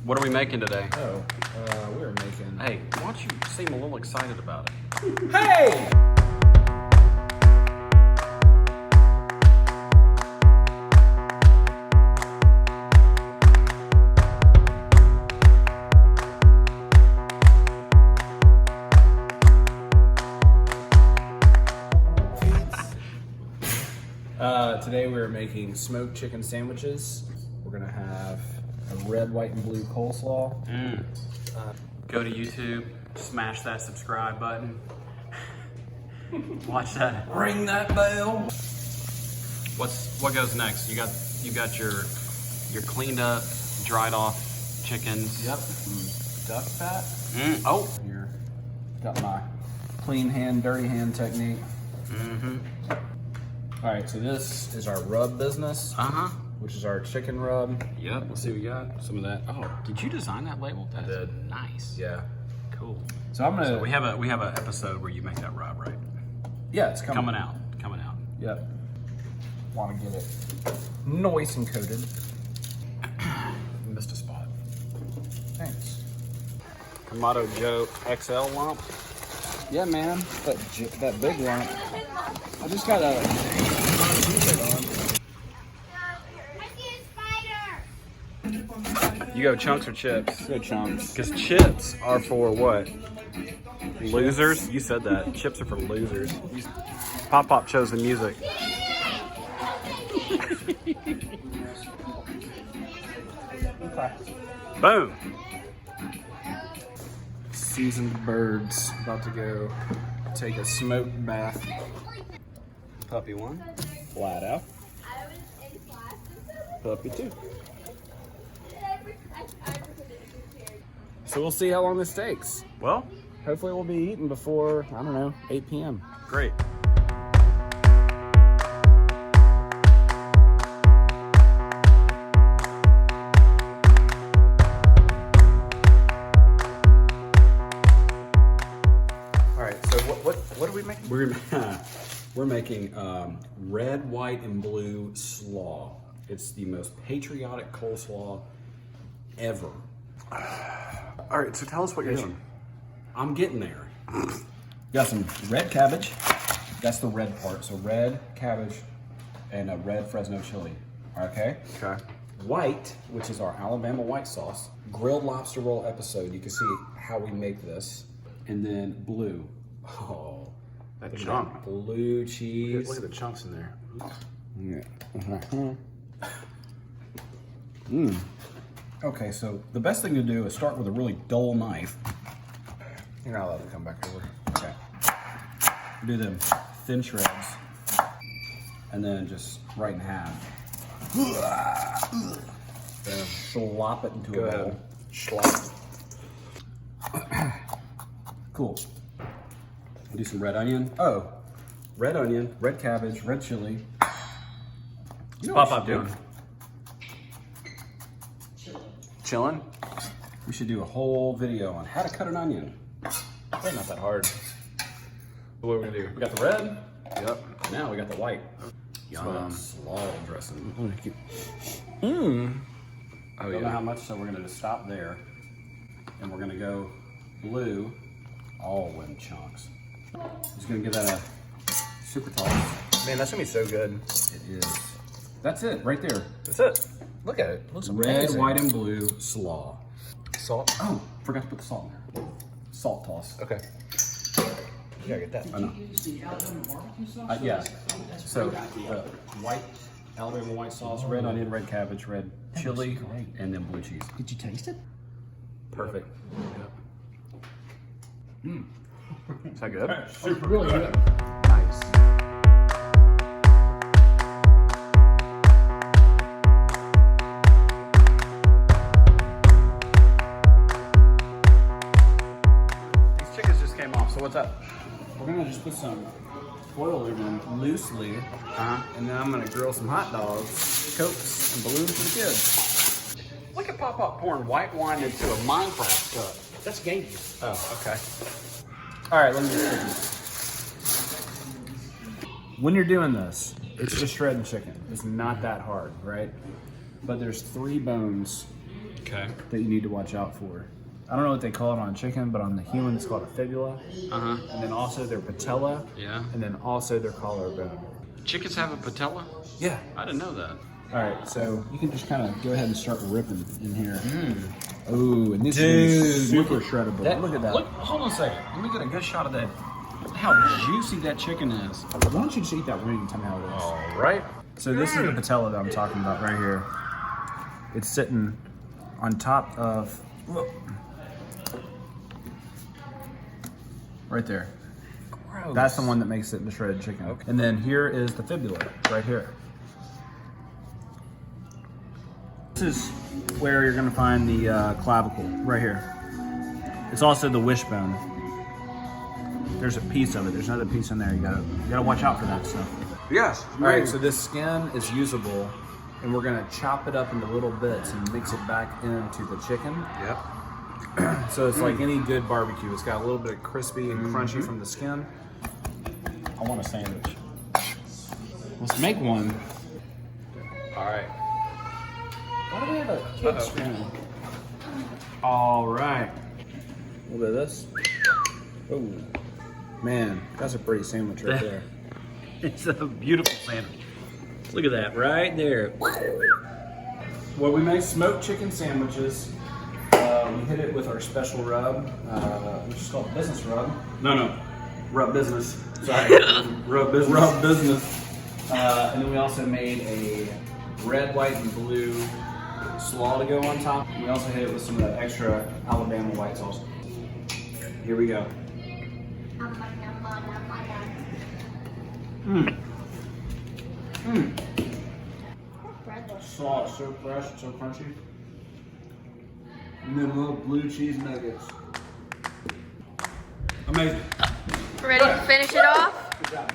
What are we making today? Oh, we're making... Hey, why don't you seem a little excited about it? Hey! Today we're making smoked chicken sandwiches. We're gonna have a red, white, and blue coleslaw. Go to YouTube, smash that subscribe button. Watch that. Ring that bell. What goes next? You got your cleaned up, dried off chickens. Yep. Duck fat. Oh. Here, got my clean hand, dirty hand technique. All right, so this is our rub business, which is our chicken rub. Yep. Let's see what we got. Some of that. Oh, did you design that label? That's did. Nice. Yeah. Cool. So I'm gonna. So we have an episode where you make that rub, right? Yeah, it's Coming out. Coming out. Yep. Want to get it nice and coated. Missed a spot. Thanks. Kamadojoe XL lump. Yeah, man. That big lump. I just got a t-shirt on. You go chunks or chips? Go chunks. Because chips are for what? Losers? You said that. Chips are for losers. Pop chose the music. Boom. Seasoned birds. About to go take a smoked bath. Puppy one. Flat out. Puppy two. So we'll see how long this takes. Well, Hopefully we'll be eating before, I don't know, 8 p.m. great. All right, so what are we making? We're making red, white, and blue slaw. It's the most patriotic coleslaw ever. All right, so tell us what you're doing. I'm getting there. Got some red cabbage. That's the red part. So red cabbage and a red Fresno chili. Okay. Okay. White, which is our Alabama white sauce. Grilled lobster roll episode. You can see how we make this. And then blue. Oh, That chunk. blue cheese. Look at the chunks in there. Yeah. Okay, so the best thing to do is start with a really dull knife. You're not allowed to come back over. Okay. Do them thin shreds, and then just right in half. Then slop it into a bowl. Slop. Cool. We'll do some red onion. Oh, red onion, red cabbage, red chili. You know what Pop we should doing? do? Chilling? We should do a whole video on how to cut an onion. Probably not that hard. What are we gonna do? We got the red. Yep. Now we got the white. Yum. Slaw dressing. Oh Don't know how much, so we're gonna just stop there, and we're gonna go blue, all in chunks. Just gonna give that a super toss. Man, that's gonna be so good. It is. That's it, right there. That's it. Look at it. Looks Red, amazing. white, and blue slaw. Salt. Oh, forgot to put the salt in there. Salt toss. Okay. You gotta get that. I know. Yeah. So white Alabama white sauce, red onion, red cabbage, red chili, and then blue cheese. Did you taste it? Perfect. Is that good? It's really good. Nice. These chickens just came off, so what's up? We're gonna just put some foil over them loosely, and then I'm gonna grill some hot dogs, cokes, and balloons for the kids. Look at Pop pouring white wine into a Minecraft cup. That's game use. Oh, okay. All right, let me just when you're doing this, it's just shredding chicken. It's not that hard, right? But there's 3 bones Okay. that you need to watch out for. I don't know what they call it on chicken, but on the human it's called a fibula. Uh-huh. And then also their patella. Yeah. And then also their collarbone. Chickens have a patella? Yeah. I didn't know that. All right, so you can just kind of go ahead and start ripping in here. Ooh, and this is super shreddable. Look at that. Look, hold on a second. Let me get a good shot of that. How juicy that chicken is. Why don't you just eat that wing and tell me how it is? All right. So this is the patella that I'm talking about right here. It's sitting on top of, right there. Gross. That's the one that makes it into shredded chicken. Okay. And then here is the fibula, right here. This is where you're gonna find the clavicle, right here. It's also the wishbone. There's a piece of it. There's another piece in there. You gotta watch out for that stuff. Yes. All right, so this skin is usable, and we're gonna chop it up into little bits and mix it back into the chicken. Yep. So it's like any good barbecue. It's got a little bit of crispy and crunchy from the skin. I want a sandwich. Let's make one. All right. Why do we have a kid spoon? All right. A little bit of this. Oh, man, that's a pretty sandwich right there. It's a beautiful sandwich. Look at that right there. Well, we make smoked chicken sandwiches. We hit it with our special rub, which is called business rub. No. Rub business. Sorry. Rub business. Rub business. And then we also made a red, white, and blue slaw to go on top. We also hit it with some of that extra alabamawhitesauce. Here we go. Slaw is so fresh, so crunchy. And then little blue cheese nuggets. Amazing. Ready to finish it off? Good job.